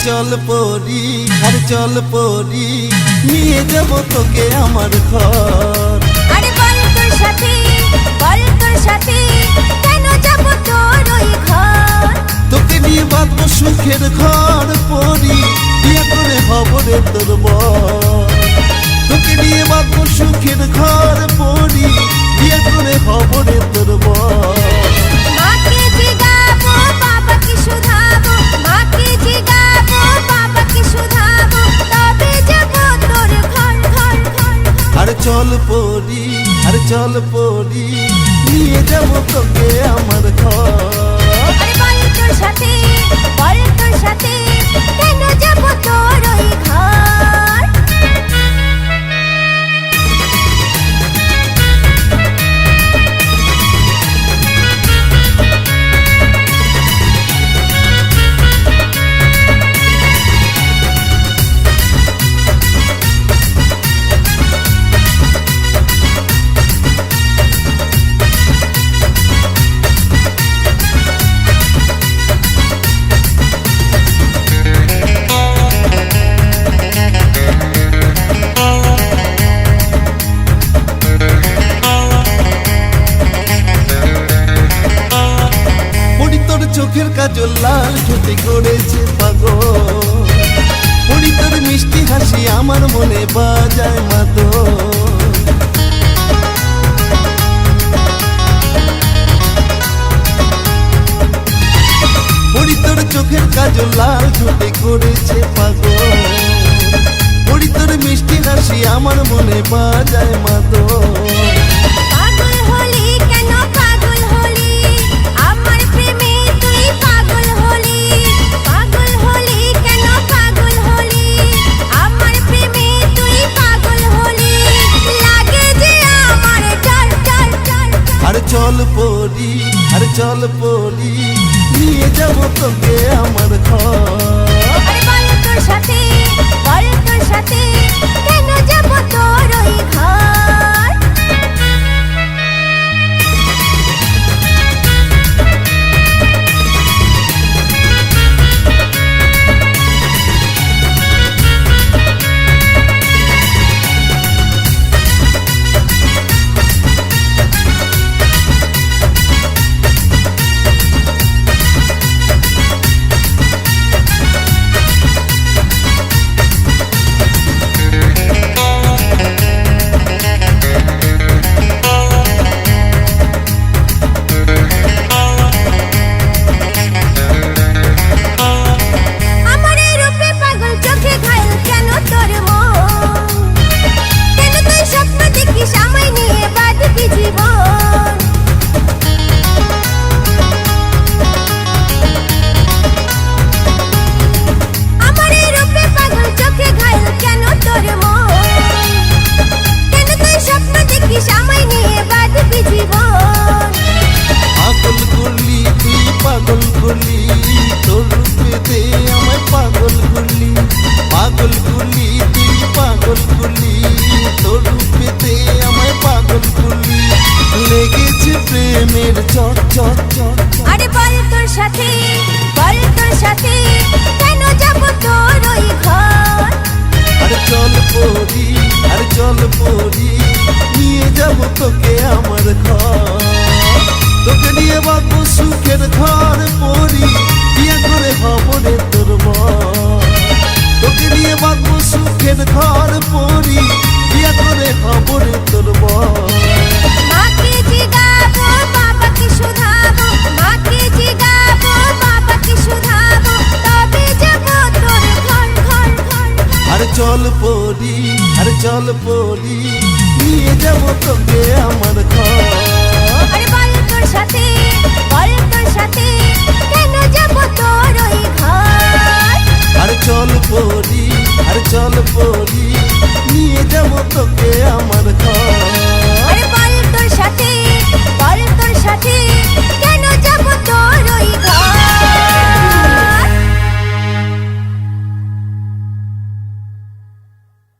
চল পরি, আরে চল পরি, নিয়ে যাব তোকে আমার ঘর। আরে বল তোর সাথে, বল তোর সাথে, কেন যাব তোর ওই ঘর? তোকে নিয়ে বাঁধবো সুখের ঘর পরি, বিয়ে করে হব রে তোর বর। তোকে নিয়ে বাঁধবো সুখের ঘর পরি, বিয়ে করে হব রে তোর বর। মাকে জিগাবো, বাবাকে শুধাবো, মাকে জিগাবো, বাবাকে শুধাবো, তবে যাব তোর ঘর ঘর ঘর। আরে চল পরি, আরে চল পরি, নিয়ে যাব তোকে আমার ঘর। আরে বল তোর সাথে, বল তোর সাথে, কেন যাব তোর ওই ঘর? চোখের কাজল লাল ঠোঁটে করেছে পাগল, পরি তোর মিষ্টি হাসি আমার মনে বাজায় মাদল। পরি তোর চোখের কাজল লাল ঠোঁটে করেছে পাগল, পরি তোর মিষ্টি হাসি আমার মনে বাজায় মাদল। পাগল হলি কেন পাগল হলি, আমার প্রেমে তুই পাগল হলি। পাগল হলি কেন পাগল হলি, আমার প্রেমে তুই পাগল হলি। লাগে যে আমার ডর ডর ডর। আরে চল পরি, আরে চল পরি, নিয়ে যাব তোকে আমার ঘর। আরে বল তোর সাথে, বল তোর সাথে, কেন যাব তোর ওই ঘর? আরে বল তোর সাথে, বল তোর সাথে, কেন যাব তোর ওই ঘর? আরে চল পরি, আরে চল পরি, নিয়ে যাব তোকে আমার ঘর। তোকে নিয়ে বাঁধবো সুখের ঘর পরি, বিয়ে করে হব রে তোর বর। তোকে নিয়ে বাঁধবো সুখের ঘর পরি, বিয়ে করে হব রে তোর বর। মাকে জিগাবো, বাবাকে শুধাবো, মাকে জিগাবো, বাবাকে শুধাবো, তবে যাব তোর ঘর ঘর ঘর। আরে চল পরি, আরে চল পরি, নিয়ে যাব তোকে আমার ঘর। আরে বল তোর সাথে, বল তোর সাথে, কেন যাব তোর ওই ঘর? আরে চল পরি, আরে চল পরি, নিয়ে যাব তোকে আমার ঘর।